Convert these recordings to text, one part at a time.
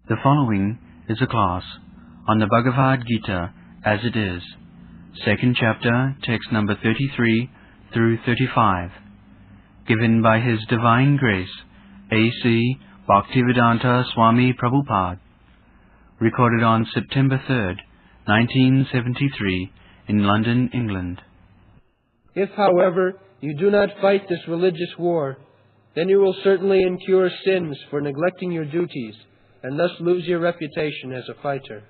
The following is a class on the Bhagavad Gita as it is, second chapter, text number 33 through 35, given by His Divine Grace, A.C. Swami Prabhupada, recorded on September 3rd, 1973, in London, England. If, however, you do not fight this religious war, then you will certainly incur sins for neglecting your duties, and thus lose your reputation as a fighter.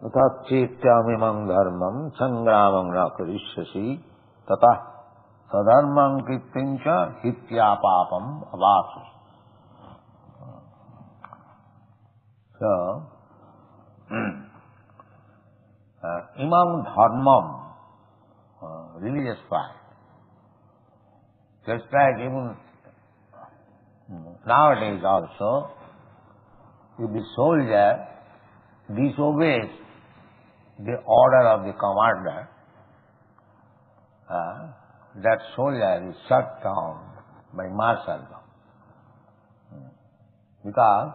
Tatchityamimam dharmam sangramam na karishyasi tatah sadharmam kittincha hityapapam avasas. So, imam dharmam, religious fight. Just like even nowadays also, if the soldier disobeys the order of the commander, that soldier is shut down by martial law. Because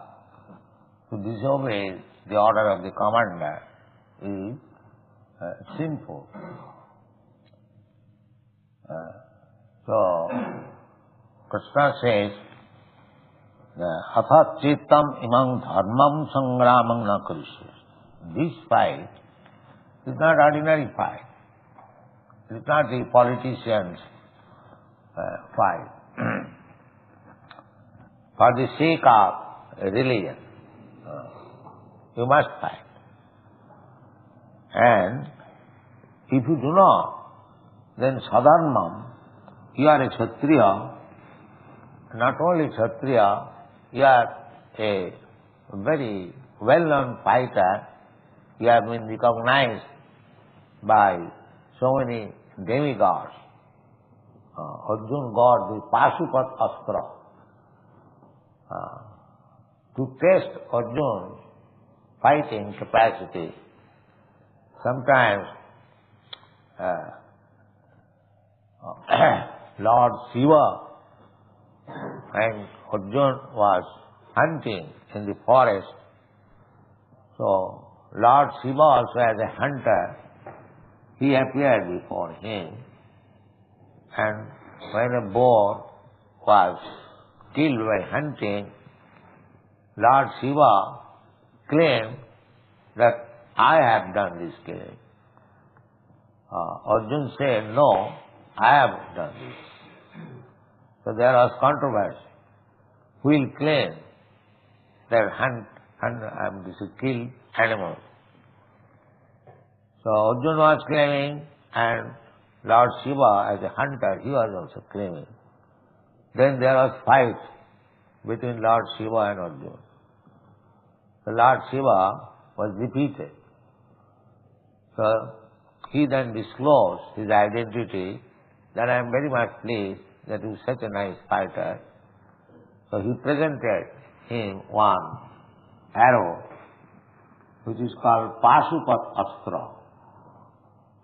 to disobey the order of the commander is sinful. So, Krishna says, Athat chittam imam dharmam sangramam na karishyas. This fight is not ordinary fight. It is not the politicians' fight. For the sake of religion, you must fight. And if you do not, then sadharmam, you are a kshatriya. Not only kshatriya, you are a very well-known fighter. You have been recognized by so many demigods. Arjuna got the Pasupat Astra. To test Arjuna's fighting capacity, sometimes Lord Shiva and Arjuna was hunting in the forest. So, Lord Shiva also as a hunter, he appeared before him. And when a boar was killed by hunting, Lord Shiva claimed that I have done this killing. Arjuna said, no, I have done this. So there was controversy. Who will claim that this kill animals? So Arjuna was claiming, and Lord Shiva as a hunter, he was also claiming. Then there was fight between Lord Shiva and Arjuna. So Lord Shiva was defeated. So he then disclosed his identity, that I am very much pleased that he is such a nice fighter. So he presented him one arrow, which is called Pasupat Astra.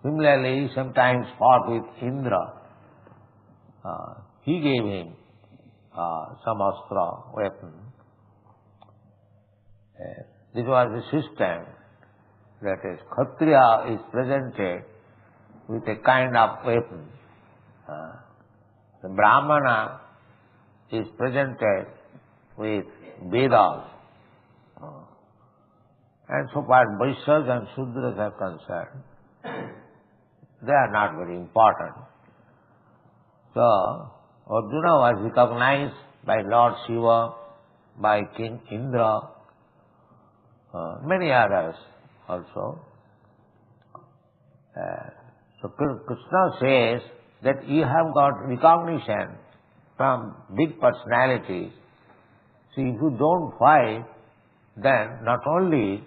Similarly, he sometimes fought with Indra. He gave him some astra, weapon. This was the system, that is, Kshatriya is presented with a kind of weapon. The Brahmana is presented with Vedas. And so far Vaishyas and Shudras are concerned, they are not very important. So, Arjuna was recognized by Lord Shiva, by King Indra, many others also. So Krishna says that you have got recognition from big personalities. See, if you don't fight, then not only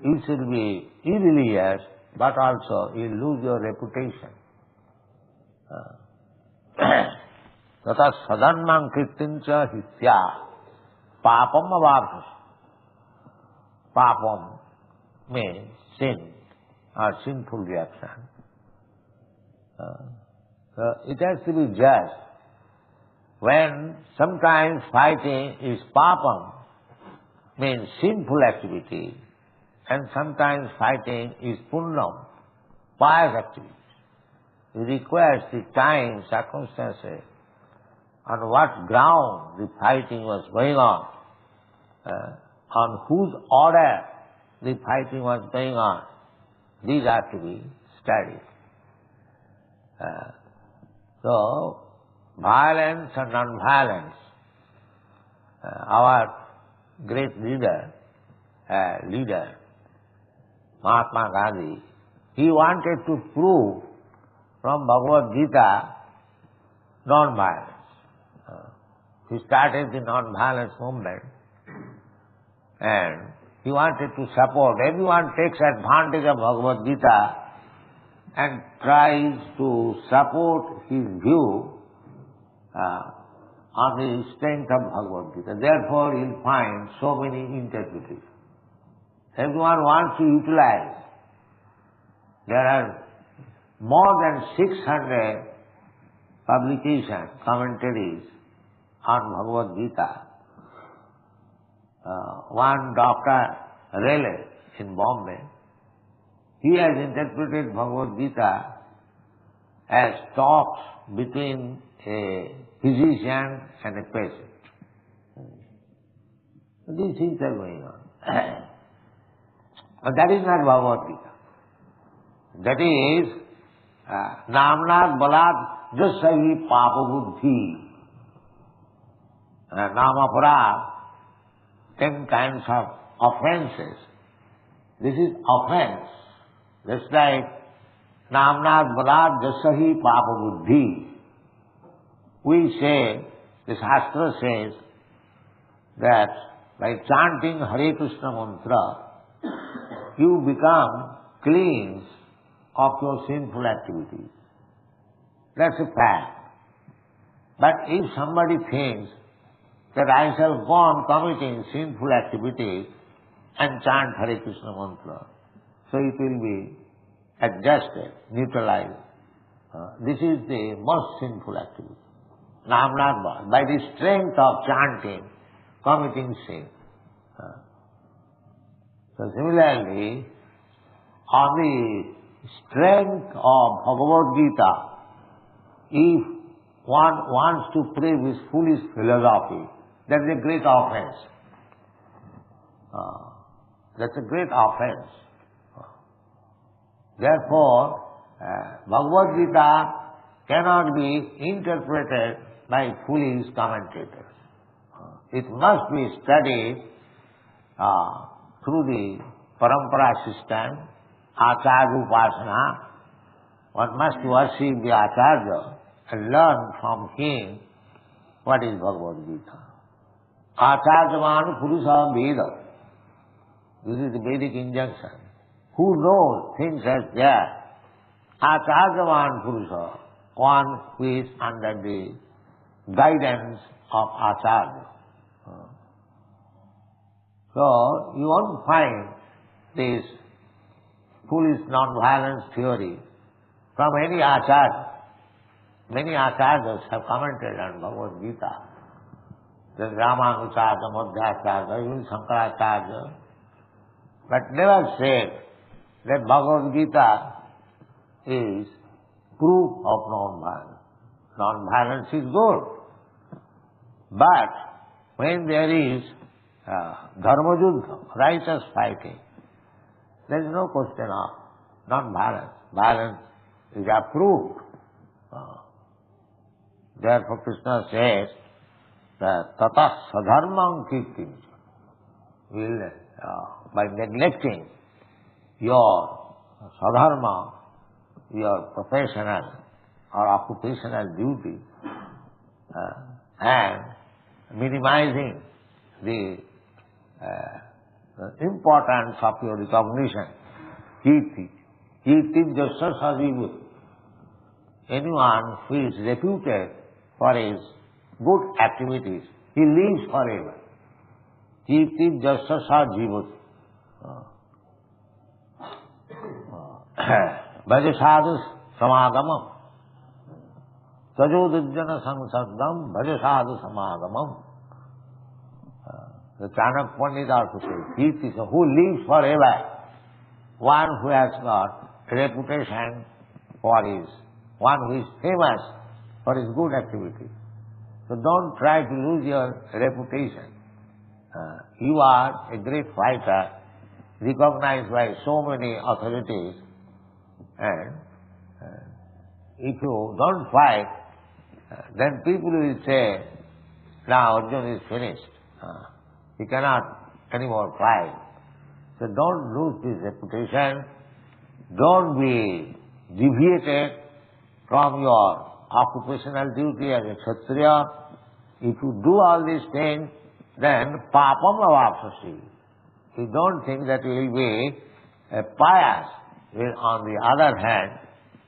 you should be irreligious, but also you lose your reputation. Tata sadhanmam kirtincha hitya papam avabhas. Papam means sin or sinful reaction. So it has to be just. when sometimes fighting is papam, means sinful activity, and sometimes fighting is punnam, pious activity. It requires the time, circumstances, on what ground the fighting was going on whose order the fighting was going on. These are to be studied. So, violence and non-violence. Our great leader, Mahatma Gandhi, he wanted to prove from Bhagavad Gita non-violence. He started the non-violence movement and he wanted to support. Everyone takes advantage of Bhagavad Gita and tries to support his view on the strength of Bhagavad Gita. Therefore, you'll find so many interpretations. Everyone wants to utilize. There are more than 600 publications, commentaries on Bhagavad Gita. One Dr. Raleigh in Bombay, he has interpreted Bhagavad Gita as talks between a physician and a patient. These things are going on. But that is not Bhagavad Gita. That is Namnat Balat Jasavi Papa Buddhi. Namapara, 10 kinds of offenses. This is offense. Just like Namnat Balat Jasahi Papa Buddhi. We say, the Shastra says, that by chanting Hare Krishna mantra, you become clean of your sinful activities. That's a fact. But if somebody thinks that I shall go on committing sinful activities and chant Hare Krishna mantra, so it will be adjusted, neutralized. This is the most sinful activity. Namnat, by the strength of chanting, committing sin. So similarly, on the strength of Bhagavad Gita, if one wants to pray with foolish philosophy, that's a great offense. That's a great offense. Therefore, Bhagavad Gita cannot be interpreted by foolish commentators. It must be studied through the parampara system, Acharya Upasana. One must worship the Acharya and learn from him what is Bhagavad Gita. Acharyavan Purusha Veda. This is the Vedic injunction. Who knows things as that? Acharyavan Purusha, one who is under the guidance of Acharya. So, you won't find this foolish non-violence theory from any Acharya. Many Acharyas have commented on Bhagavad Gita. There's Ramanujarya, Madhyacharya, even Shankaracharya, but never said that Bhagavad Gita is proof of non-violence. Non-violence is good. But when there is dharma-yuddha, righteous fighting, there is no question of non-violence. Violence is approved. Therefore Krishna says that tata sadharmam kirtim. By neglecting your sadharma, your professional or occupational duty, and minimizing the importance of your recognition, kirti. Kirti jasya sajivu. Anyone who is reputed for his good activities, he lives forever. Kirti jasya sajivu. Bhaja sadhu samagamam. Tajodujjana samsaddam bhaja sadhu samagamam. The Chanak Pandit also says, Kirti, who lives forever, one who has got reputation for his, one who is famous for his good activity. So don't try to lose your reputation. You are a great fighter, recognized by so many authorities, and if you don't fight, then people will say, now Arjuna is finished. He cannot anymore fight. So don't lose this reputation. Don't be deviated from your occupational duty as a Kshatriya. If you do all these things, then papam avapsasi. You don't think that you will be a pious. On the other hand,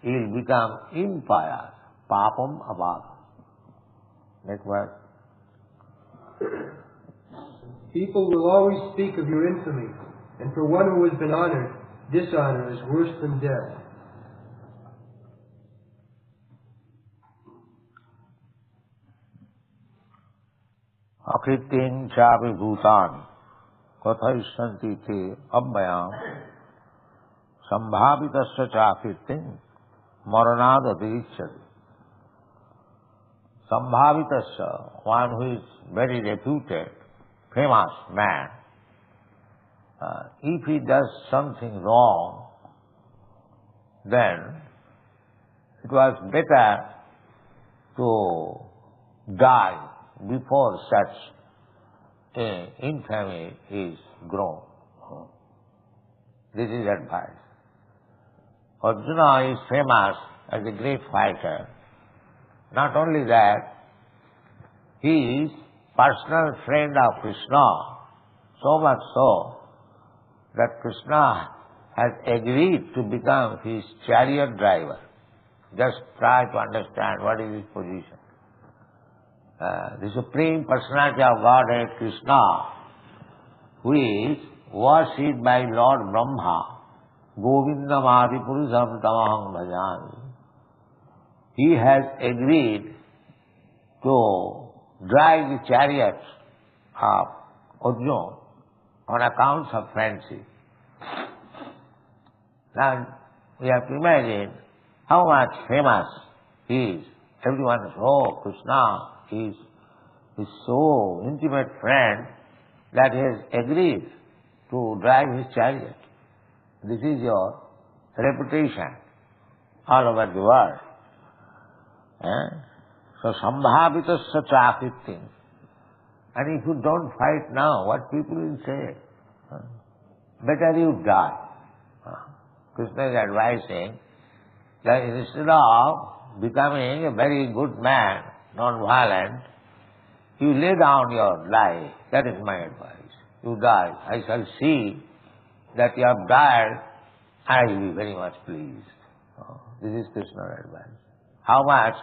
you will become impious. Papam avapsasi. Next word. People will always speak of your infamy, and for one who has been honored, dishonor is worse than death. Akritin chapi bhutan kathaishanti te abhyam sambhavitasya chakritin maranadadirichyati. Sambhavitasya, one who is very reputed, famous man, if he does something wrong, then it was better to die before such infamy is grown. This is advice. Arjuna is famous as a great fighter. Not only that, he is personal friend of Krishna, so much so that Krishna has agreed to become his chariot driver. Just try to understand what is his position. The Supreme Personality of Godhead, Krishna, who is worshipped by Lord Brahma, Govindam Adipurusam Tamaham Bhajami, he has agreed to drive the chariots of Arjuna on account of friendship. Now, we have to imagine how much famous he is. Everyone says, oh, Krishna is his so intimate friend that he has agreed to drive his chariot. This is your reputation all over the world. So, sambhavitasya chakritin. And if you don't fight now, what people will say? Better you die. Krishna is advising that instead of becoming a very good man, non-violent, you lay down your life. That is my advice. You die. I shall see that you have died. I will be very much pleased. This is Krishna's advice. How much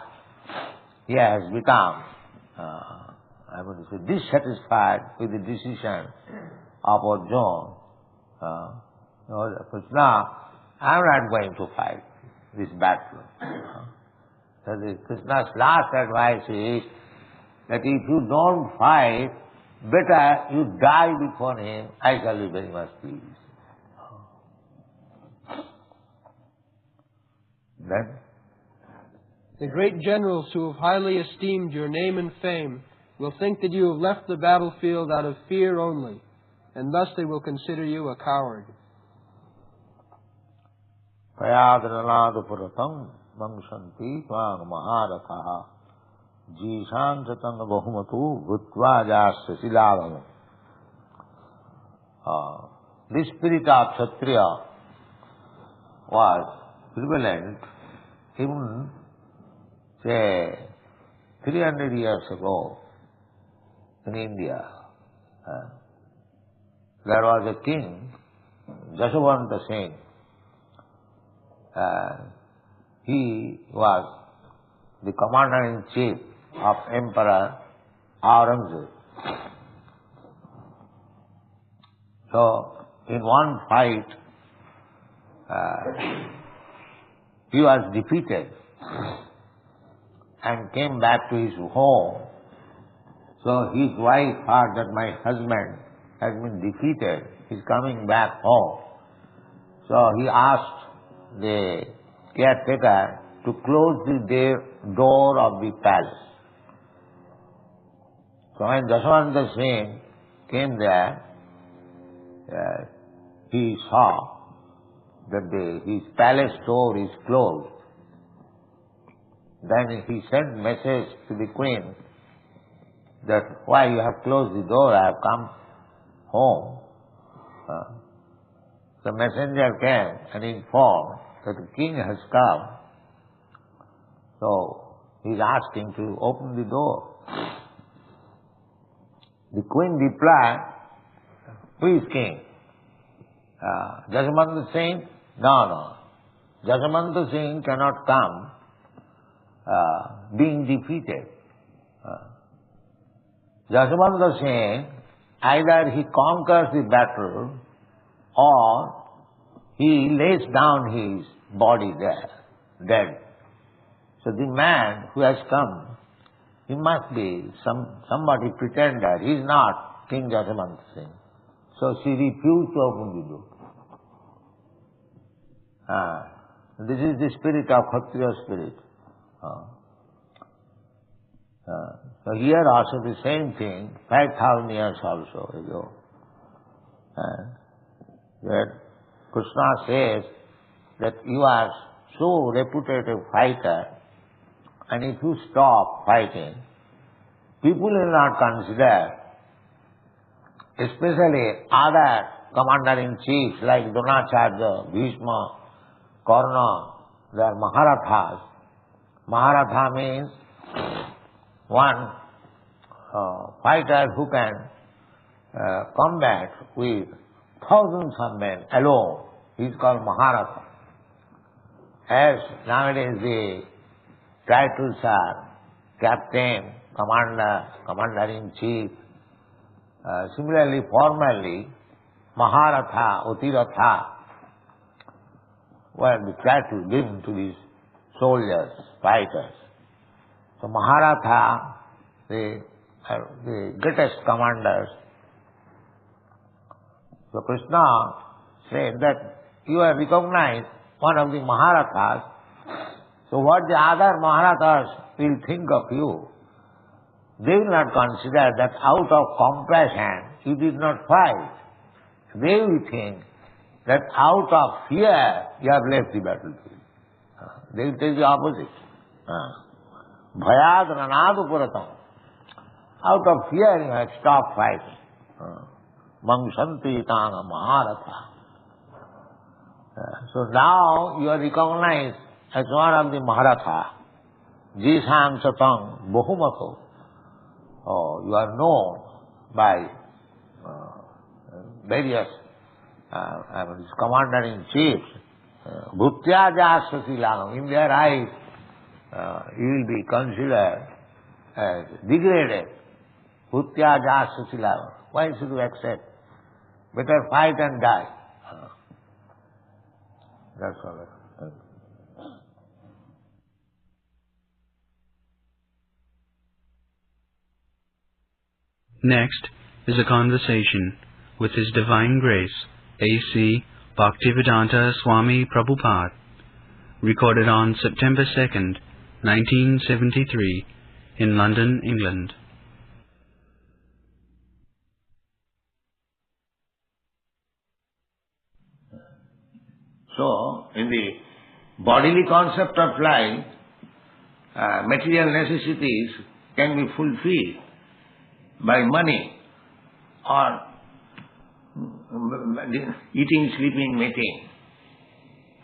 he has become, I want to say, dissatisfied with the decision of Arjuna. Krishna, I am not going to fight this battle. So Krishna's last advice is that if you don't fight, better you die before him. I shall be very much pleased. Then the great generals who have highly esteemed your name and fame will think that you have left the battlefield out of fear only, and thus they will consider you a coward. Payadranadapuratam vangshanti tvang maharatha jishan satang bahumatu bhutva jasya siladam. This spirit of Kshatriya was prevalent even, say, 300 years ago in India. There was a king, Jasavanta Singh. He was the commander-in-chief of Emperor Aurangzeb. So, in one fight, he was defeated and came back to his home. So his wife heard that my husband has been defeated. He's coming back home. So he asked the caretaker to close the door of the palace. So when Dashwananta Singh came there, he saw that his palace door is closed. Then he sent message to the queen that, why you have closed the door, I have come home. The messenger came and informed that the king has come. So he is asking to open the door. The queen replied, who is king? Jasmanta Singh? No. Jasmanta Singh cannot come being defeated. Jasmanta Singh, either he conquers the battle or he lays down his body there, dead. So the man who has come, he must be somebody pretender. He is not King Jasmanta Singh. So she refused to open the door. This is the spirit of Kshatriya spirit. So here also the same thing, 5,000 years also ago. That Krishna says that you are so reputed a fighter, and if you stop fighting, people will not consider, especially other commander-in-chiefs like Dronacharya, Bhishma, Karna, they are Maharathas. Maharatha means one fighter who can combat with thousands of men alone. He is called Maharatha. As nowadays the titles are captain, commander, commander-in-chief. Similarly, formerly, Maharatha, Utiratha were the title given to these soldiers, fighters. So Maharatha, the greatest commanders. So Krishna said that you are recognized one of the Maharathas. So what the other Maharathas will think of you? They will not consider that out of compassion you did not fight. They will think that out of fear you have left the battlefield. They will tell the opposite. Bhayad ranadu puratam. Out of fear you have stopped fighting. Mangsanti tanga Maharatha. So now you are recognized as one of the Maharatha. Jisam satang bahumato. You are known by various commander-in-chiefs. Bhutya jasasilam. In their eyes, you will be considered as degraded. Bhutya jasasilam. Why should you accept? Better fight and die. That's all. Next is a conversation with His Divine Grace, A.C. Bhaktivedanta Swami Prabhupada, recorded on September 2nd, 1973, in London, England. So, in the bodily concept of life, material necessities can be fulfilled by money or eating, sleeping, mating.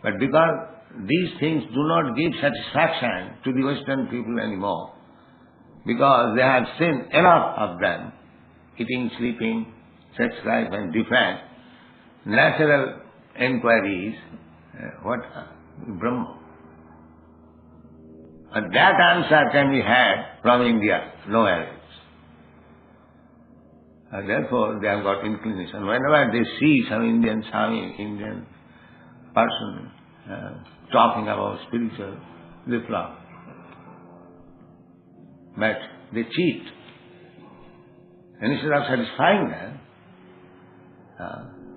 But because these things do not give satisfaction to the Western people anymore, because they have seen enough of them, eating, sleeping, sex life and different natural enquiries, Brahma. And that answer can be had from India, nowhere else. And therefore they have got inclination. Whenever they see some Indian person talking about spiritual, they flock. but they cheat. And instead of satisfying them,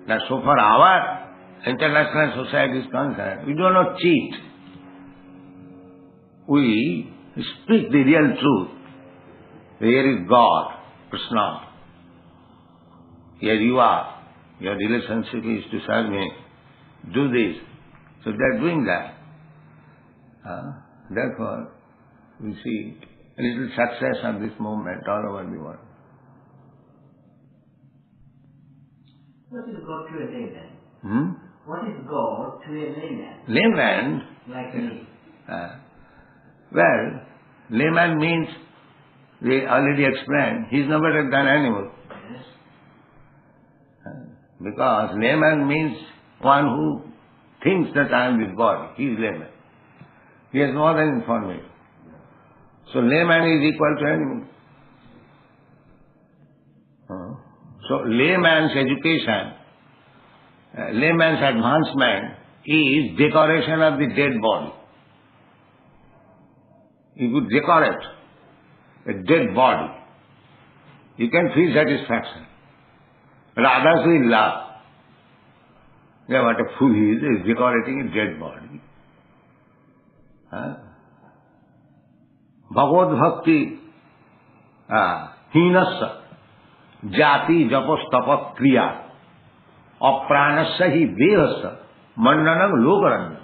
that so far our international society is concerned, we do not cheat. We speak the real truth. Here is God, Krishna. Here you are. Your relationship is to serve me. Do this. So they are doing that. Therefore, we see a little success of this movement all over the world. What is God to a layman? What is God to a layman? Layman? Like me. Well, layman means, we already explained, he is no better than animal. Yes. Because layman means one who thinks that I am this body. He is layman. He has more than information. So layman is equal to animal. So layman's education, layman's advancement is decoration of the dead body. You could decorate a dead body. You can feel satisfaction. But others will laugh. Yeah, what a fool he is decorating a dead body. Bhagavad Bhakti Hinasya Jati Japos Tapat Kriya Apranasya hi Dehasya Mandanam Lokaranya.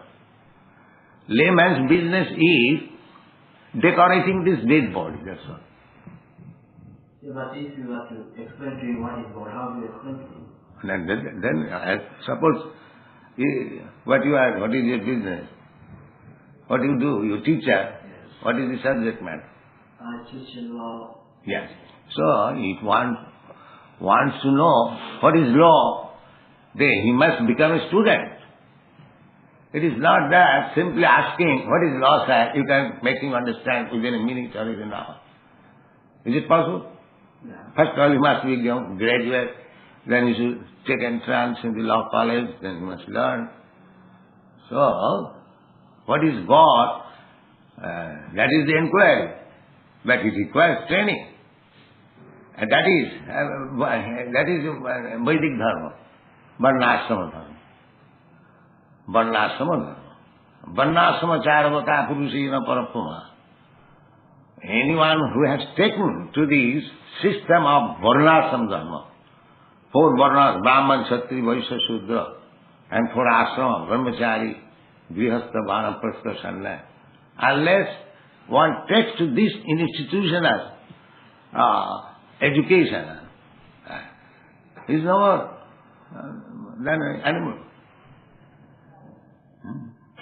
Layman's business is decorating this dead body, that's all. Yeah, but if you were to explain to him what is God, how do you explain to him? Then suppose what is your business? What do you do? You teacher. Yes. What is the subject matter? I teach law. Yes. So if one wants to know what is law, then he must become a student. It is not that simply asking what is law, sir, you can make him understand within a minute or within an hour. Is it possible? Yeah. First of all, you must be graduate, then you should take entrance in the law college, then you must learn. So, what is God? That is the inquiry. But it requires training. And that is Vedic Dharma, Varnashrama Dharma. Varnashrama Dharma. Varnashrama Charvata Purusina Parapuma. Anyone who has taken to this system of Varnashrama Dharma, 4 Varnas, Brahman, Kshatriya, Vaishya, Shudra, and 4 ashrama, Brahmachari, Grihastha, Vanaprastha, Sannyas. Unless one takes to this institution as education, is no more than an animal.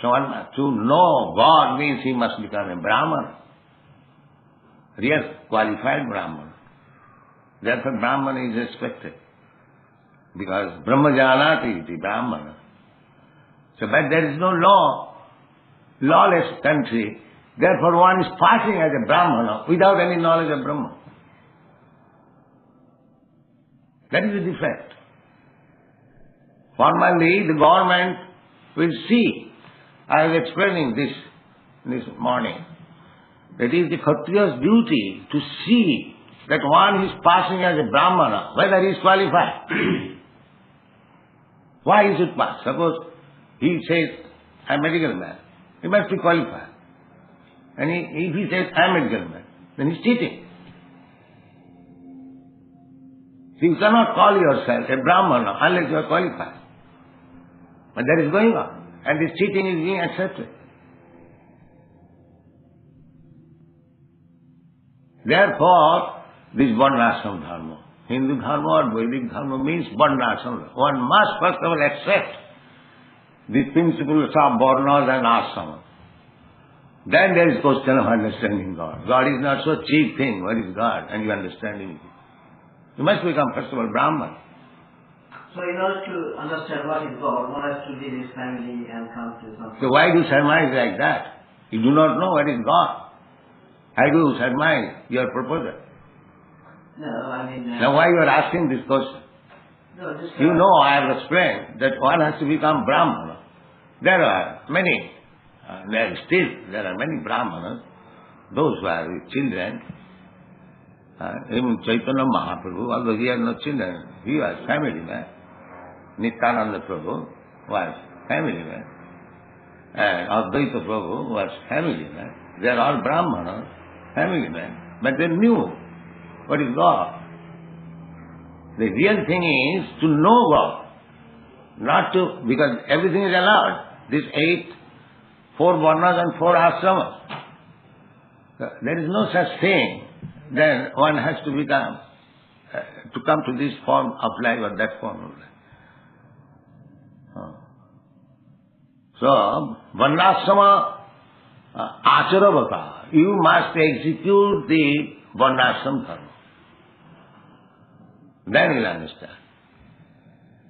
So to know God means he must become a Brahman, real qualified Brahman. Therefore Brahman is respected, because Brahma Janati iti Brahmana. So, but there is no law, lawless country. Therefore one is passing as a Brahmana without any knowledge of Brahma. That is a defect. Formally the government will see. I was explaining this morning. That is the Kshatriya's duty to see that one is passing as a Brahmana, whether he is qualified. Why he should pass? Suppose he says, I am a medical man. He must be qualified. And if he says, I am a medical man, then he is cheating. So you cannot call yourself a Brahmana unless you are qualified. But that is going on. And this cheating is being accepted. Therefore, this Varnashrama Dharma, Hindu Dharma or Vedic Dharma means Varnashrama. One must first of all accept the principles of Varnas and Ashrama. Then there is question of understanding God. God is not so cheap thing. What is God? And you understanding it. You must become first of all Brahman. So in order to understand what is God, one has to leave his family and come to something. So why do you surmise like that? You do not know what is God. How do you surmise your proposal? No, I mean... Now why you are asking this question? No, just... You know, I have explained that one has to become Brahmana. There are many, there are many Brahmanas, those who are with children, Even Chaitanya Mahaprabhu, although he had no children, he was family man. Nityananda Prabhu was family man. And Advaita Prabhu was family man. They are all Brahmanas, family men. But they knew what is God. The real thing is to know God. Not to, because everything is allowed. These 4 varnas and 4 ashramas. There is no such thing. Then one has to become, to come to this form of life or that form of life. So, varnashrama acharavata. You must execute the varnashram dharma. Then you will understand.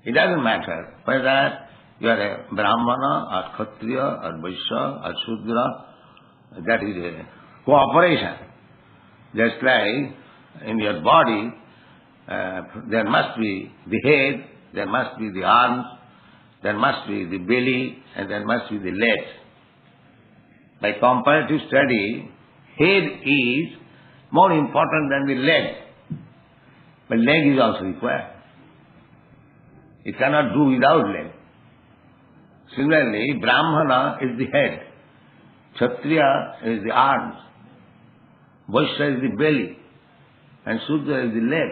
It doesn't matter whether you are a brahmana or kshatriya or vaishya or shudra. That is a cooperation. Just like in your body, there must be the head, there must be the arms, there must be the belly, and there must be the legs. By comparative study, head is more important than the leg. But leg is also required. It cannot do without leg. Similarly, Brahmana is the head, Kshatriya is the arms, Vaishya is the belly, and Shudra is the leg.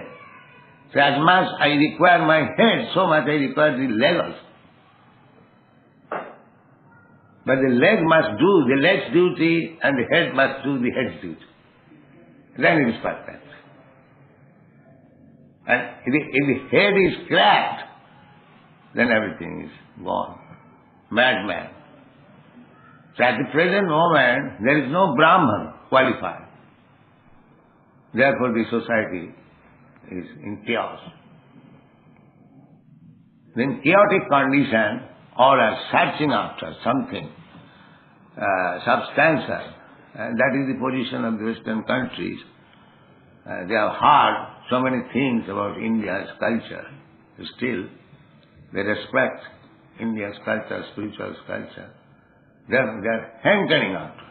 So as much I require my head, so much I require the leg also. But the leg must do the leg's duty and the head must do the head's duty. Then it is perfect. And if the head is cracked, then everything is gone. Madman. So at the present moment, there is no Brahman qualified. Therefore the society is in chaos. In chaotic condition, all are searching after something substantial. And that is the position of the Western countries. They have heard so many things about India's culture. Still, they respect India's culture, spiritual culture. They are hankering after.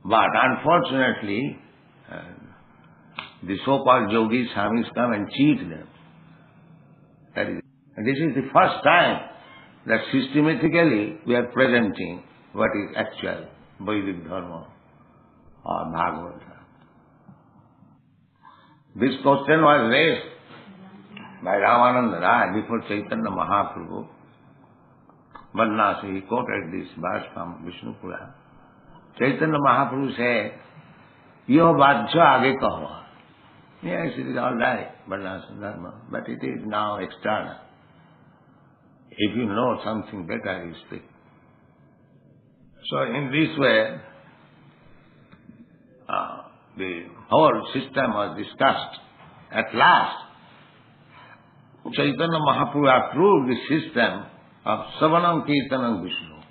But unfortunately, the so-called yogis, swamis come and cheat them. And this is the first time that systematically we are presenting what is actual Vedic Dharma or Bhagavad Gita. This question was raised by Ramananda Rai before Chaitanya Mahaprabhu. Varnasa, he quoted this verse from Vishnu Purana. Chaitanya Mahaprabhu said, Yo Vajja Age Kaho. Yes, it is all right, Varnasa Dharma, but it is now external. If you know something better, you speak. So in this way, the whole system was discussed. At last, Chaitanya Mahaprabhu approved the system of Savanam Kirtanam Vishnu,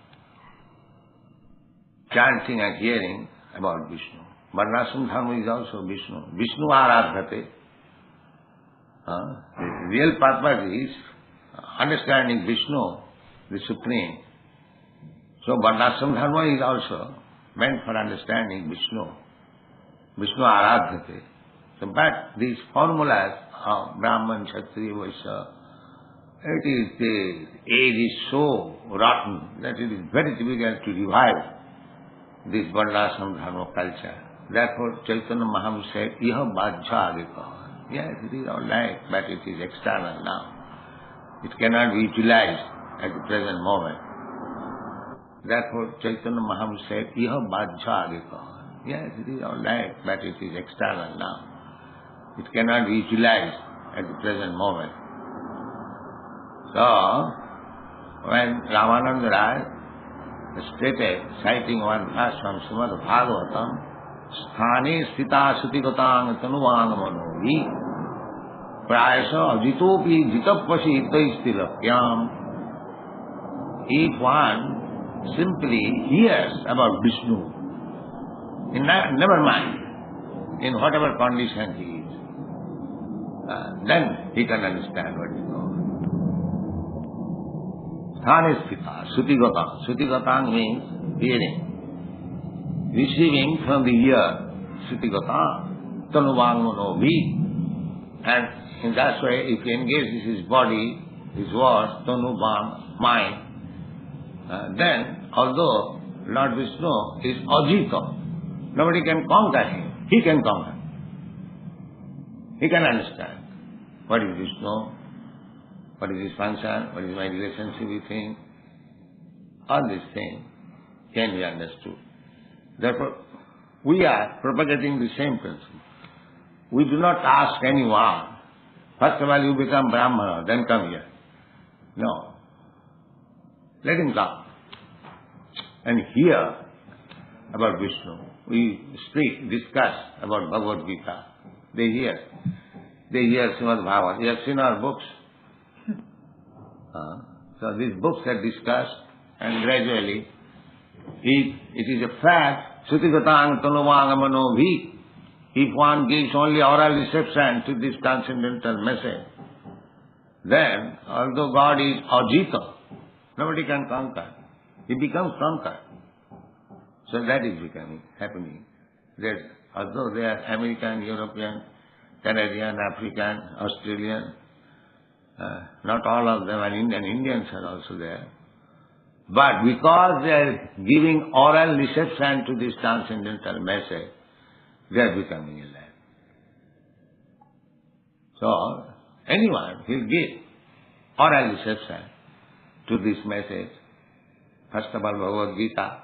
chanting and hearing about Vishnu. Varnashram Dharma is also Vishnu. Vishnu Aradhate. The real purpose is understanding Vishnu, the Supreme. So Varnashram Dharma is also meant for understanding Vishnu. Vishnu Aradhate. So, but these formulas of Brahman, Kshatriya, Vaishya, the age is so rotten that it is very difficult to revive this Varnashram Dharma culture. Therefore, Chaitanya Mahaprabhu said, Iha Bhajja Age Kaho. Yes, it is all right, but it is external now. It cannot be utilized at the present moment. Therefore, Chaitanya Mahaprabhu said, Iha Bhajja Age Kaho. Yes, it is all right, but it is external now. It cannot be utilized at the present moment. So, when Ramananda Rai stated, citing one verse from Srimad Bhagavatam, Sthane sthita sutigatang tanuvang manohi prayasa ajitopi jitapvasi itaistilapyam. If one simply hears about Vishnu, never mind, in whatever condition he is, then he can understand what is going on. Sthane sthita sutigatang. Sutigatang means hearing. Receiving from the ear, Sutigata, tanuvang mano vi. And in that way, if he engages his body, his words, tanuvang, mind, then although Lord Vishnu is ajita, nobody can conquer him. He can conquer. He can understand what is Vishnu, what is his function, what is my relationship with him. All these things can be understood. Therefore, we are propagating the same principle. We do not ask anyone, first of all you become Brahmana, then come here. No. Let him come and hear about Vishnu. We speak, discuss about Bhagavad Gita. They hear. They hear Srimad Bhagavad. You have seen our books. So these books are discussed, and gradually, if it is a fact, Sutigatang Tanuvang Mano Vi, if one gives only oral reception to this transcendental message, then although God is ajita, nobody can conquer. He becomes conquered. So that is happening. That although they are American, European, Canadian, African, Australian, not all of them are Indian. Indians are also there. But because they are giving oral reception to this transcendental message, they are becoming alive. So, anyone will give oral reception to this message. First of all, Bhagavad Gita,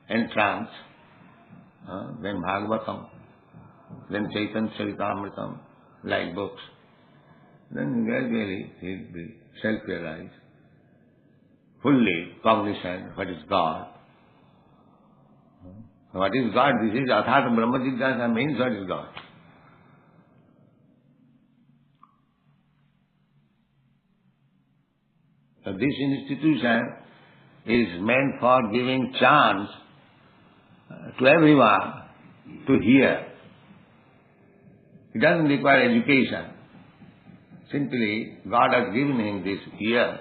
entrance, then Bhagavatam, then Chaitanya Charitamritam, like books. Then gradually he will be self-realized, fully cognizant what is God. What is God? This is Athata Brahma Jigyasa means what is God. So this institution is meant for giving chance to everyone to hear. It doesn't require education. Simply, God has given him this ear.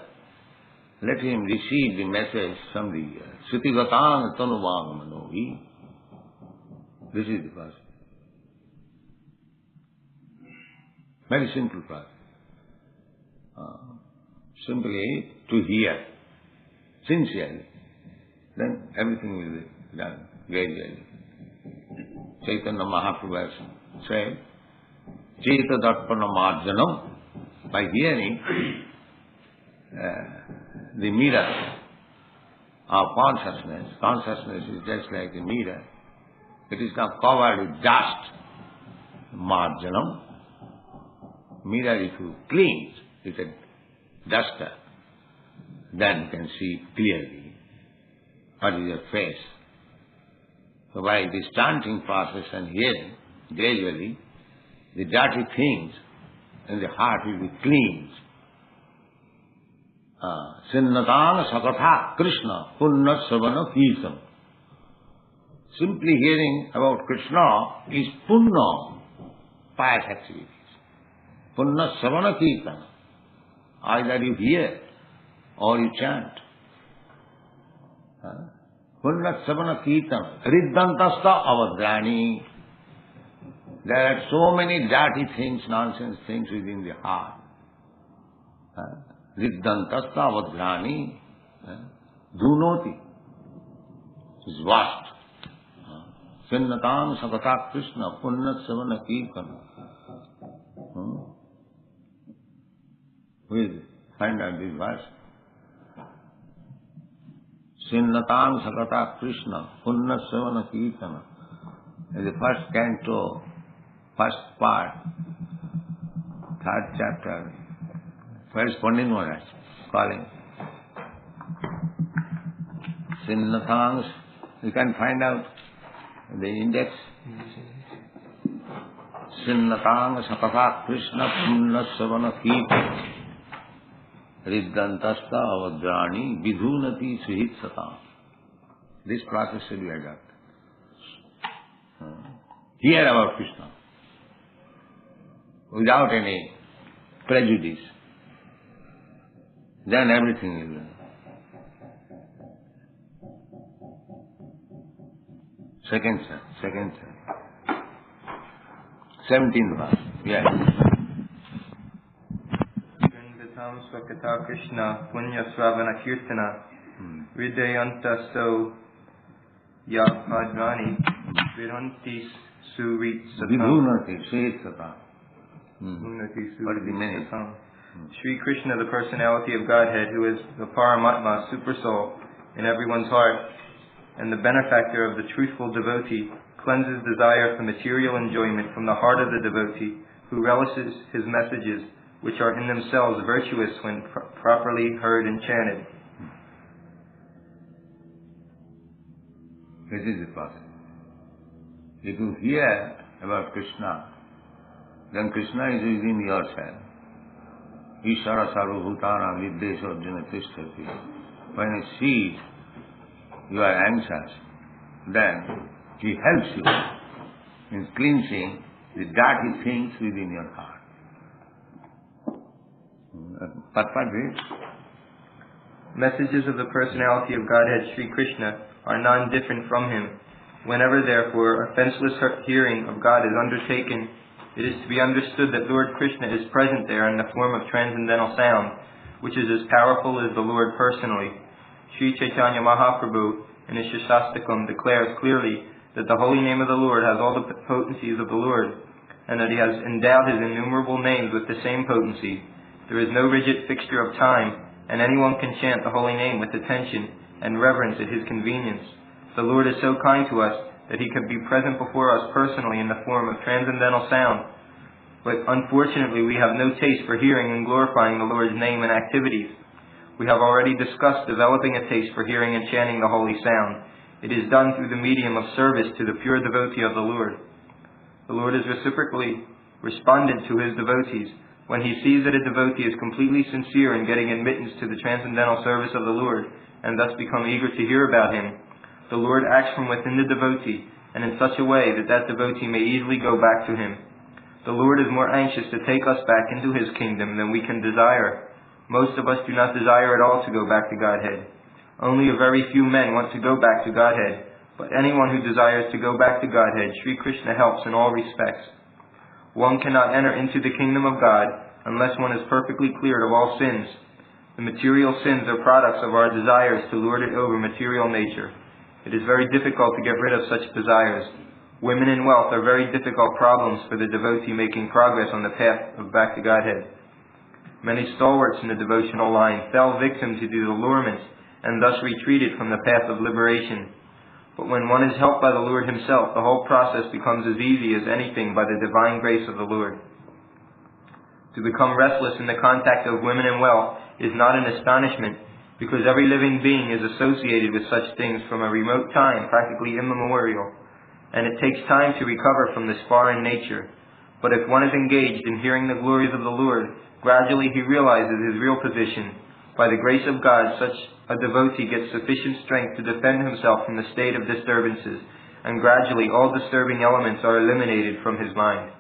Let him receive the message from the ear. Sutigatang tanuvang manohi. This is the process. Very simple process. Simply to hear, sincerely. Then everything will be done gradually. Chaitanya Mahaprabhu has said, Cheta Darpana Marjanam. By hearing the mirror of consciousness is just like a mirror. It is now covered with dust, marjanam. Mirror, if you clean with a duster, then you can see clearly what is your face. So by this chanting process and hearing, gradually, the dirty things in the heart will be cleansed. Sinnatang sakatha Krishna punna savana kirtan. Simply hearing about Krishna is punna, pious activities. Punna savana kirtan. Either you hear or you chant. Punna savana kirtan. Riddantasta avadrani. There are so many dirty things, nonsense things within the heart. Riddantasta avadrani. Dhunoti. Is washed. Sinnatang sakata Krishna punna savana kirtan. We'll find out this verse. Sinnatang sakata Krishna punna savana kirtan. In the first canto, first part, third chapter, corresponding one is calling. Sinnatang, you can find out the index. Sinnatang sakata Krishna punna savana kirtan. Riddantasta avadrani vidhunati suhit satam. This process should be adopted. Hear about Krishna without any prejudice. Then everything will be. Second chapter. 17th verse. Yes. Vindatam Swakata Krishna Punya Sravana Kirtana Vidayanta So Yapadrani Vidhanti Surit Satam. Vibhunati Surit Satam. What is the meaning? Sri Krishna, the personality of Godhead, who is the Paramatma, super soul, in everyone's heart, and the benefactor of the truthful devotee, cleanses desire for material enjoyment from the heart of the devotee, who relishes his messages, which are in themselves virtuous when properly heard and chanted. This is the process. If you hear about Krishna, then Krishna is within yourself. Ishara sarvabhutana viddesha arjuna tishtati. When you see you are anxious, then he helps you in cleansing the dirty things within your heart. Messages of the personality of Godhead Sri Krishna are non-different from him. Whenever, therefore, a fenceless hearing of God is undertaken, it is to be understood that Lord Krishna is present there in the form of transcendental sound, which is as powerful as the Lord personally. Sri Chaitanya Mahaprabhu in his Shastakam declares clearly that the holy name of the Lord has all the potencies of the Lord, and that he has endowed his innumerable names with the same potency. There is no rigid fixture of time, and anyone can chant the holy name with attention and reverence at his convenience. The Lord is so kind to us that he could be present before us personally in the form of transcendental sound. But unfortunately, we have no taste for hearing and glorifying the Lord's name and activities. We have already discussed developing a taste for hearing and chanting the holy sound. It is done through the medium of service to the pure devotee of the Lord. The Lord is reciprocally respondent to his devotees. When he sees that a devotee is completely sincere in getting admittance to the transcendental service of the Lord, and thus become eager to hear about him, the Lord acts from within the devotee, and in such a way that that devotee may easily go back to him. The Lord is more anxious to take us back into his kingdom than we can desire. Most of us do not desire at all to go back to Godhead. Only a very few men want to go back to Godhead, but anyone who desires to go back to Godhead, Sri Krishna helps in all respects. One cannot enter into the kingdom of God unless one is perfectly cleared of all sins. The material sins are products of our desires to lord it over material nature. It is very difficult to get rid of such desires. Women and wealth are very difficult problems for the devotee making progress on the path of back to Godhead. Many stalwarts in the devotional line fell victim to the allurements and thus retreated from the path of liberation. But when one is helped by the Lord himself, the whole process becomes as easy as anything by the divine grace of the Lord. To become restless in the contact of women and wealth is not an astonishment, because every living being is associated with such things from a remote time, practically immemorial, and it takes time to recover from this foreign nature. But if one is engaged in hearing the glories of the Lord, gradually he realizes his real position. By the grace of God, such a devotee gets sufficient strength to defend himself from the state of disturbances, and gradually all disturbing elements are eliminated from his mind.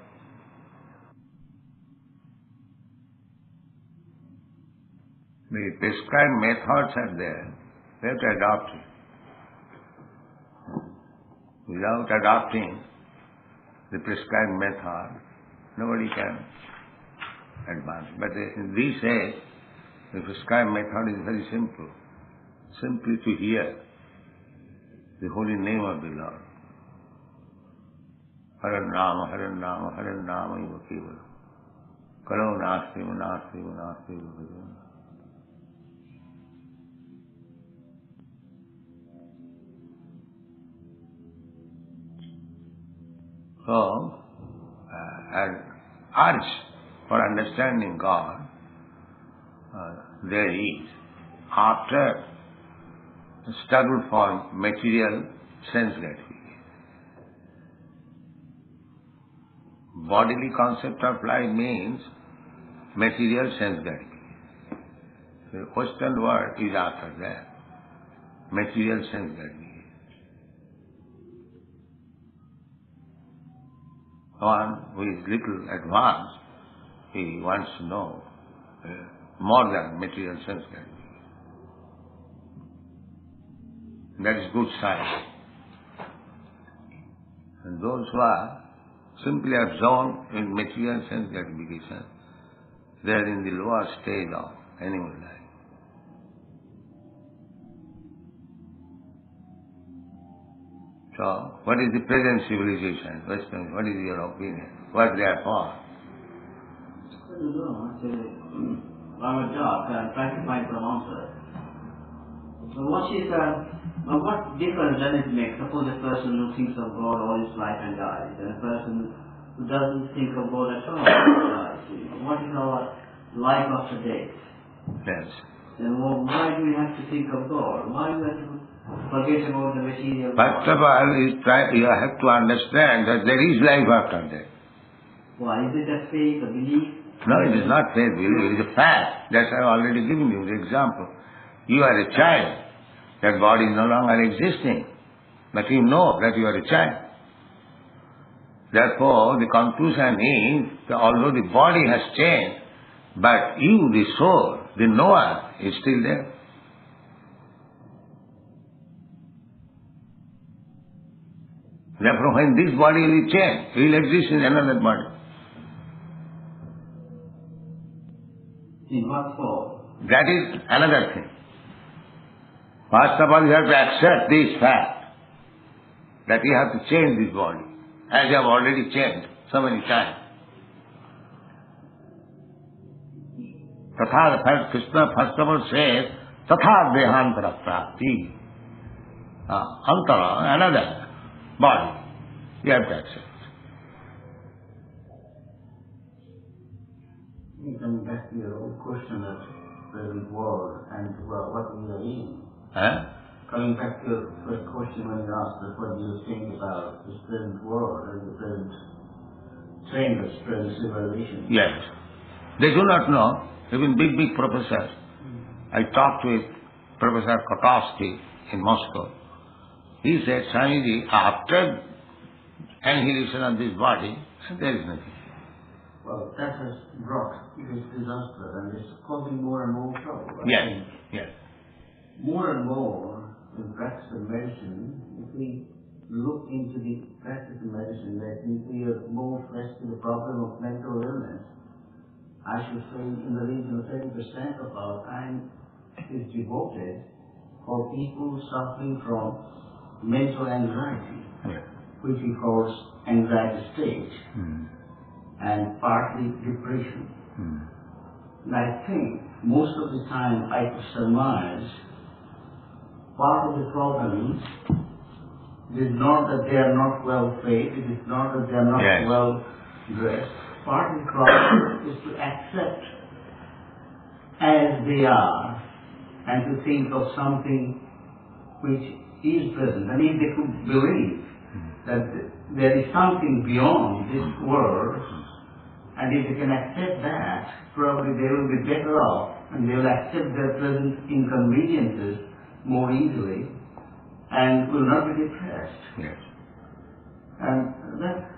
The prescribed methods are there. We have to adopt it. Without adopting the prescribed method, nobody can advance. But in this age, the prescribed method is very simple. Simply to hear the holy name of the Lord. Haran Nama, Haran Nama, Haran Nama, Iva Kevala. Kalo Nasti, Nasti, Nasti, Iva. So, an urge for understanding God there is after the struggle for material sense gratification. Bodily concept of life means material sense gratification. The Western world is after that, material sense gratification. One who is little advanced, he wants to know more than material sense gratification. That is good science. And those who are simply absorbed in material sense gratification. They are in the lower stage of animal life. So, what is the present civilization? Western, what is your opinion? What they are for? I don't know. Actually, I'm a job. I'm trying to find some answer. So what difference does it make? Suppose a person who thinks of God all his life and dies, and a person who doesn't think of God at all dies. What is our life after death? Yes. Then why do we have to think of God? Why do we have to forget about the material First of world? all, you have to understand that there is life after death. Why? Is it a faith, a belief? No, it is not faith, belief, it is a fact. That's I have already given you the example. You are a child. That body is no longer existing. But you know that you are a child. Therefore, the conclusion is that although the body has changed, but you, the soul, the knower, is still there. Therefore, when this body will change, you will exist in another body. In what form? That is another thing. First of all, you have to accept this fact that you have to change this body, as you have already changed so many times. Tatha, Krishna first of all says, Tatha dehantara prapti. Antara, another body. You have to accept. Coming back to your old question of present world and what we are in. Coming back to your first question when you asked us what do you think about this present world and the present trainers, present civilization. Yes. They do not know. Even big professors. I talked with Professor Kotovsky in Moscow. He said, Swamiji, after annihilation of this body, there is nothing. Well, that has brought this disaster and it's causing more and more trouble. Yes. More and more in practice of medicine, if we look into the practice of medicine, that we are more fresh to the problem of mental illness. I should say in the region of 30% of our time is devoted for people suffering from mental anxiety, which we call anxiety state, and partly depression. And I think most of the time I could surmise part of the problem is not that they are not well fed, it is not that they are not well dressed. Part of the problem is to accept as they are and to think of something which is present. And if they could believe that there is something beyond this world, and if they can accept that, probably they will be better off and they will accept their present inconveniences more easily and will not be depressed. Yes. And that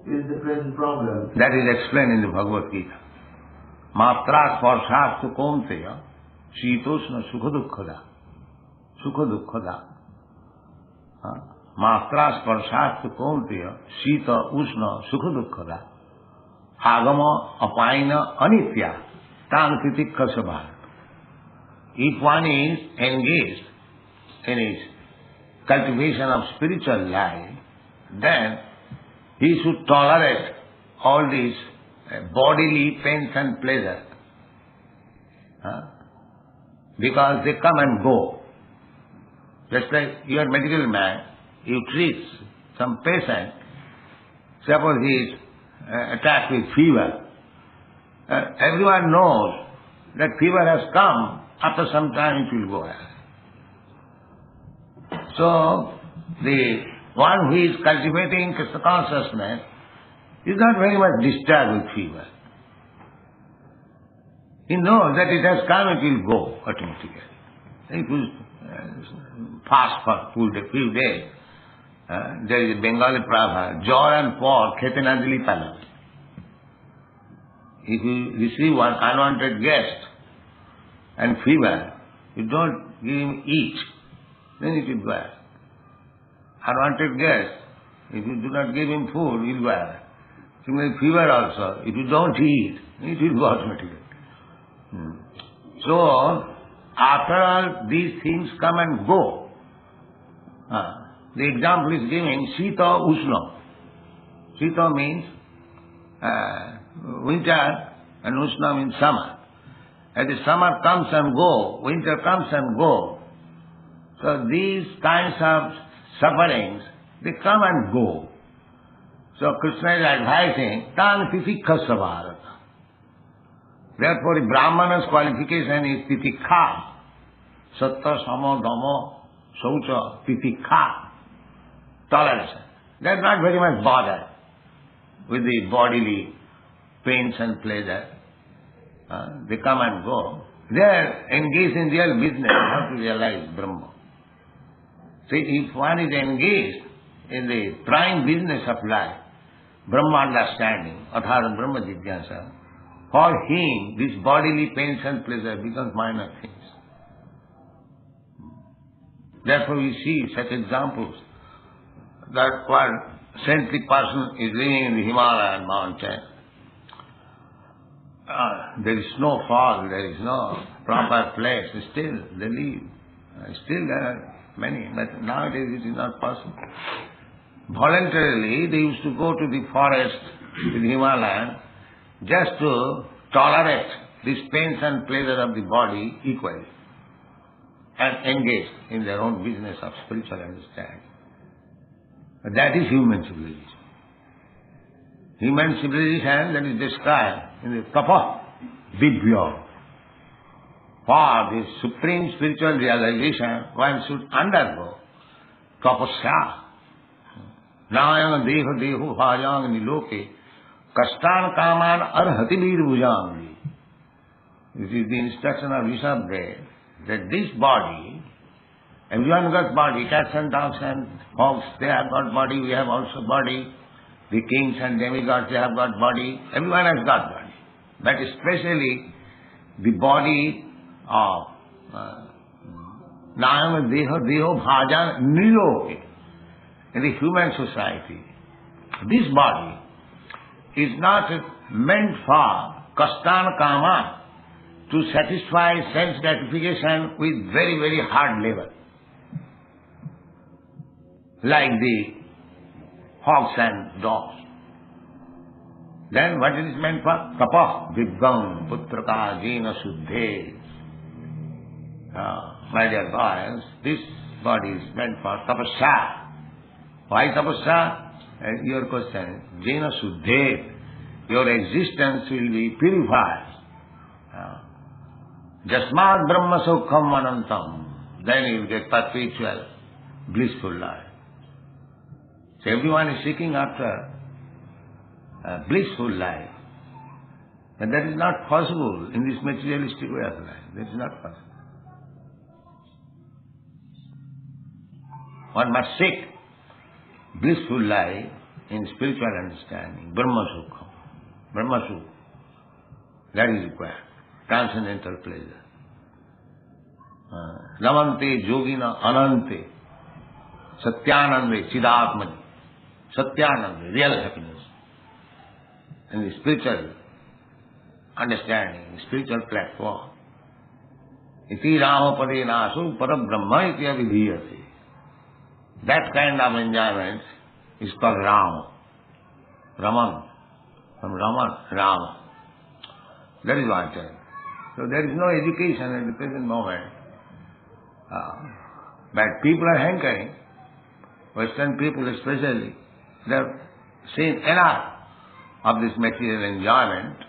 is the present problem. That is explained in the Bhagavad Gita. Matra sparshastu kaunteya shitoshna sukha dukkhada. Sukha dukkhada. Matra sparshastu kaunteya shita ushna sukha dukkhada. Agama apaina anitya tankriti kasabha. If one is engaged in his cultivation of spiritual life, then he should tolerate all these bodily pains and pleasure. Because they come and go. Just like you are a medical man, you treat some patient, suppose he is attacked with fever. Everyone knows that fever has come, after some time it will go away. So, the one who is cultivating Krishna consciousness is not very much disturbed with fever. He knows that it has come, it will go automatically. It will fast for few days. There is a Bengali proverb, Jor and Por, khete na dili pala. If you receive one unwanted guest and fever, you don't give him eat, then it will go. Unwanted guest, If you do not give him food, he will go away. Similarly, fever also, if you don't eat, it will go automatically. So, after all, these things come and go. The example is giving Sita Ushna. Sita means winter and Ushna means summer. As the summer comes and go, winter comes and go. So these kinds of sufferings, they come and go. So Krishna is advising, Tang Titikha Savarata. Therefore the Brahmana's qualification is Titikha. Satta, Samo, Dhammo, Saucha, Titikha. Tolerance. They are not very much bothered with the bodily pains and pleasure. They come and go. They are engaged in real business, how to realize Brahma. See, if one is engaged in the prime business of life, Brahma understanding, Athara Brahma Jigyasa, for him, this bodily pains and pleasure becomes minor things. Therefore we see such examples that one saintly person is living in the Himalayan mountain. There is snowfall, there is no proper place, still they live. Still there are many, but nowadays it is not possible. Voluntarily they used to go to the forest in the Himalayan just to tolerate these pains and pleasure of the body equally and engage in their own business of spiritual understanding. That is human civilization. Human civilization that is described in the Tapa Vibhya. For this supreme spiritual realization, one should undergo tapasya. Nayang deha deho bhajang niloke kastan kaman arhati vir bhujangi. This is the instruction of Rishabhdev, that this body, everyone got body, cats and dogs and hogs, they have got body, we have also body. The kings and demigods, they have got body, everyone has got body. But especially the body of Nayam Deho Deho Bhajan Niloke in the human society. This body is not meant for Kastan Kama, to satisfy sense gratification with very, very hard labor. Like the hogs and dogs. Then what it is meant for? Tapah, Viddham, Putraka, Jena, Suddhe. My dear boys, this body is meant for tapasya. Why tapasya? Your question, Jena, Suddhe. Your existence will be purified. Jasmad Brahma Sukham Anantam. Then you will get perpetual, blissful life. So everyone is seeking after a blissful life. And that is not possible in this materialistic way of life. That is not possible. One must seek blissful life in spiritual understanding. Brahma Sukha. Brahma Sukha. That is required. Transcendental pleasure. Ramante Yogina Anante Satyanande Chidatmani. Satyananda, real happiness. And the spiritual understanding, the spiritual platform. Iti Ramapade Nasu Parabrahma iti avidhiyate. That kind of enjoyment is called Rama. Raman. From Raman, Rama. That is what I tell. So there is no education at the present moment. But people are hankering. Western people especially, they have seen enough of this material enjoyment.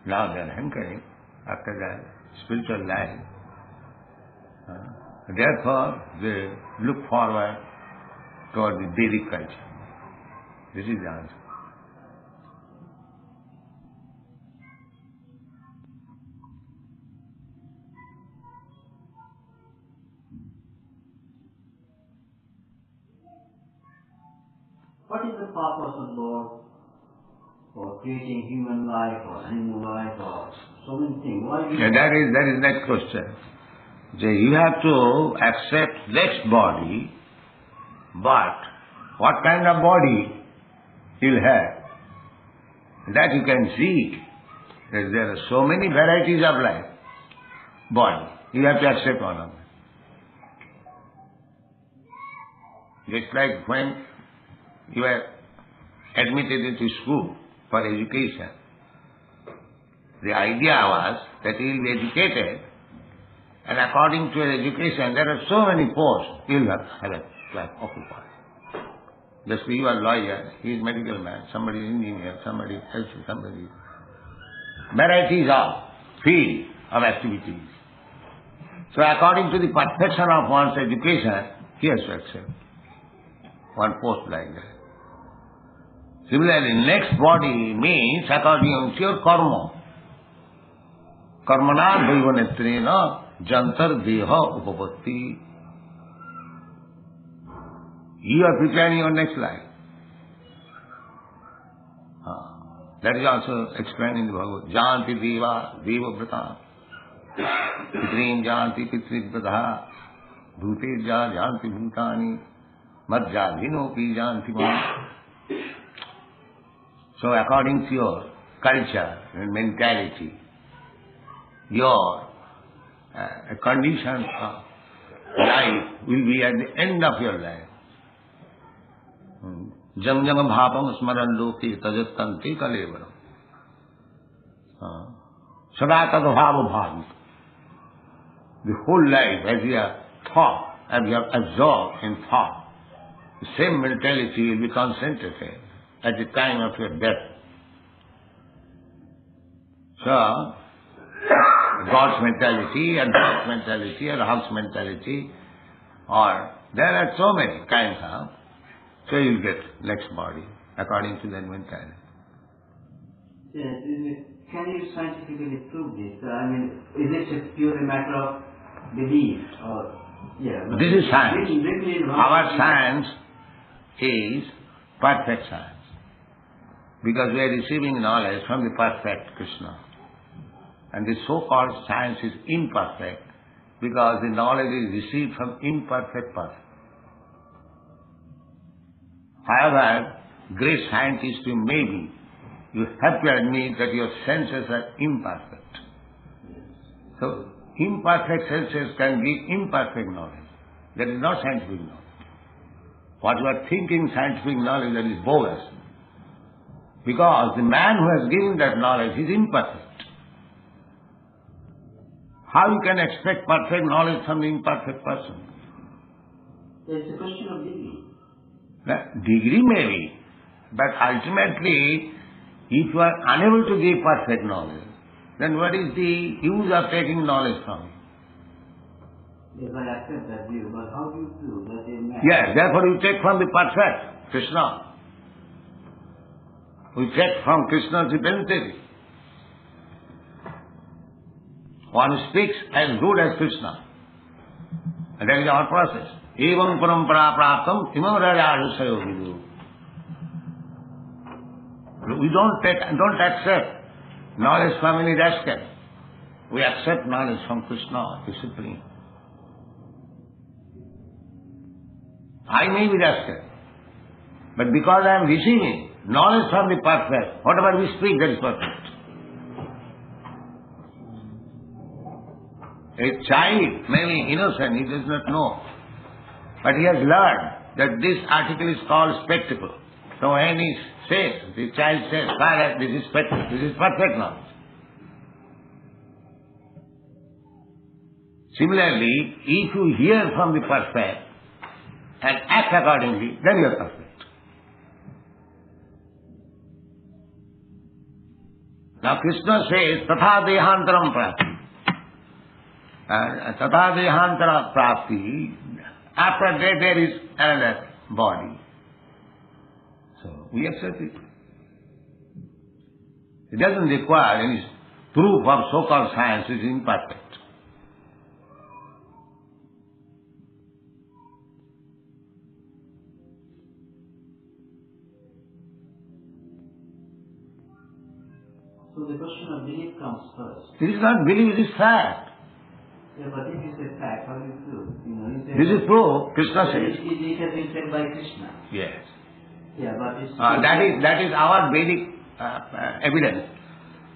Now they are hankering after the spiritual life. Therefore, they look forward toward the Vedic culture. This is the answer. What is the purpose of Lord for creating human life or animal life or so many things? Why that is next question. So you have to accept this body, but what kind of body he'll have. That you can see. That there are so many varieties of life, body. You have to accept one of them. Just like when you are admitted into school for education, the idea was that you will be educated, and according to your education, there are so many posts you will have a class occupied. Just you are a lawyer, he is medical man, somebody is engineer, somebody else, somebody. Varieties of field of activities. So according to the perfection of one's education, he has to accept one post like that. Similarly, next body means according to your karma. Karmana daivanetrena jantar deha upapatti. You are preparing your next life. That is also explained in the Bhagavad Gita. Janti deva deva vrata. Pitrim janti pitri vrata. Bhute janti bhutani. Madhya dhinopi janti ma. So according to your culture and mentality, your condition of life will be at the end of your life. Jam jam bhapam smaran loke tajatante kalevaram. Sada tad bhava bhavi. The whole life as you have thought, as you have absorbed in thought, the same mentality will be concentrated at the time of your death. So, God's mentality, advanced mentality, or house mentality, or there are so many kinds of, so you get next body according to that mentality. Yes, can you scientifically prove this? I mean, is it just purely a matter of belief or This is science. Our science is perfect science. Because we are receiving knowledge from the perfect Krishna. And the so-called science is imperfect because the knowledge is received from imperfect person. However, great scientist you may be, you have to admit that your senses are imperfect. So, imperfect senses can give imperfect knowledge. That is not scientific knowledge. What you are thinking scientific knowledge, that is bogus. Because the man who has given that knowledge is imperfect. How you can expect perfect knowledge from the imperfect person? It's a question of degree. Degree may be, but ultimately, if you are unable to give perfect knowledge, then what is the use of taking knowledge from you? Yes, I accept that view, but how do you prove that they match? Yes, therefore you take from the perfect, Krishna. We take from Krishna's divinity. One who speaks as good as Krishna. And that is our process. Evam parampara praptam imam raja sayo vidu. We don't accept knowledge from any rascal. We accept knowledge from Krishna, the Supreme. I may be rascal, but because I am receiving knowledge from the perfect, whatever we speak, that is perfect. A child may be innocent, he does not know. But he has learned that this article is called spectacle. So when he says, the child says, Father, this is spectacle, this is perfect knowledge. Similarly, if you hear from the perfect and act accordingly, then you are perfect. Now Krishna says, Tatha Dehantaram Prapti. And Tatha Dehantara Prapti, after that there is another body. So we accept it. It doesn't require any proof of so-called science which is imperfect. So the question of belief comes first. It is not belief, it is fact. Yeah, but if you say fact, how do you prove? You know, you say This is proof. Krishna says. It has been said by Krishna. Yes. Yeah, but it's... That is our Vedic evidence.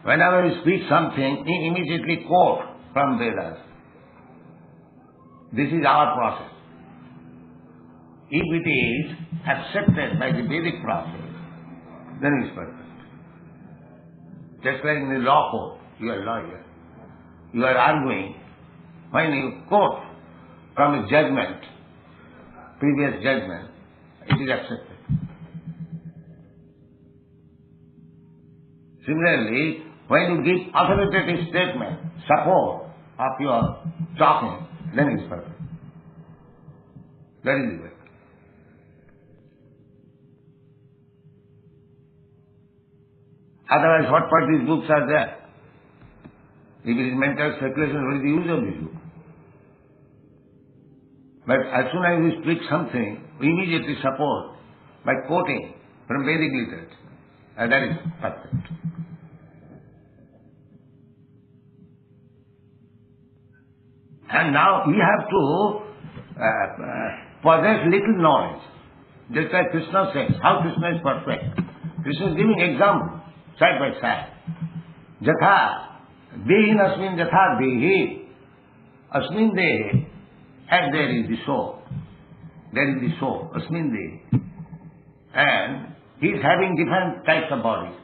Whenever we speak something, we immediately quote from Vedas. This is our process. If it is accepted by the Vedic process, then it is perfect. Just like in the law court, you are a lawyer. You are arguing. When you quote from a judgment, previous judgment, it is accepted. Similarly, when you give authoritative statement, support of your talking, then it is perfect. That is the way. Otherwise, what part these books are there? If it is mental speculation, what is the use of this book? But as soon as we speak something, we immediately support by quoting from Vedic literature. And that is perfect. And now we have to possess little knowledge. Just like Krishna says, how Krishna is perfect. Krishna is giving example, side by side. Jatha, dehin asmin jatha dehi, asmin dehi, and there is the soul. There is the soul, asmin dehi. And he is having different types of bodies.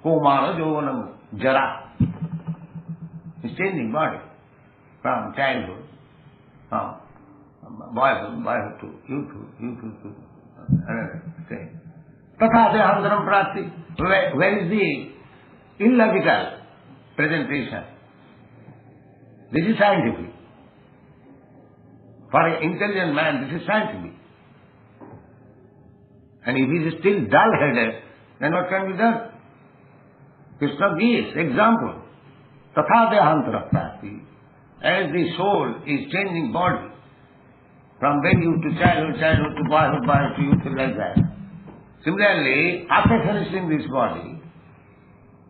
Komara, jovanam, jara. He is changing body from childhood, from boyhood to youthhood to another thing. Tatha dehantaram prati. Where is the illogical presentation? This is scientific. For an intelligent man, this is scientific. And if he is still dull-headed, then what can be done? Krishna gives example. Tatha dehantara prati. As the soul is changing body, from babyhood to childhood to boyhood to youthhood, like that. Similarly, after finishing this body,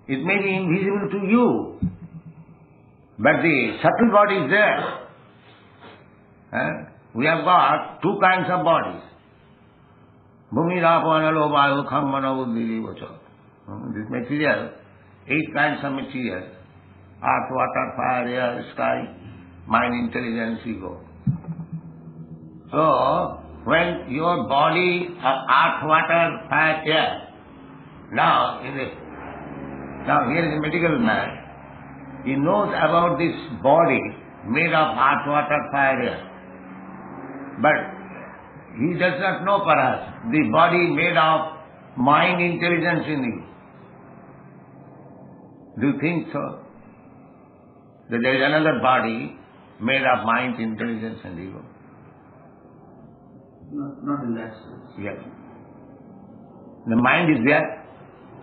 it may be invisible to you, but the subtle body is there. We have got two kinds of bodies. Bhumi, Rapo, Analo, Vayu, Kham, Mano, Buddhi, Vacha. This material, 8 kinds of material. Earth, water, fire, air, sky, mind, intelligence, ego. So, when your body, earth, water, fire, air, now here is a medical man, he knows about this body made of earth, water, fire, air. But he does not know perhaps the body made of mind, intelligence in you. Do you think so? That there is another body made of mind, intelligence and ego? Not in that sense. Yes. The mind is there.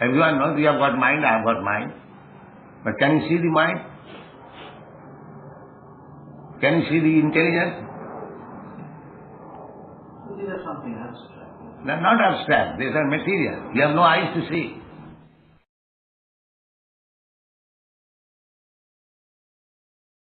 Everyone knows you have got mind, I have got mind. But can you see the mind? Can you see the intelligence? So these are something abstract. They are not abstract. These are material. You have no eyes to see.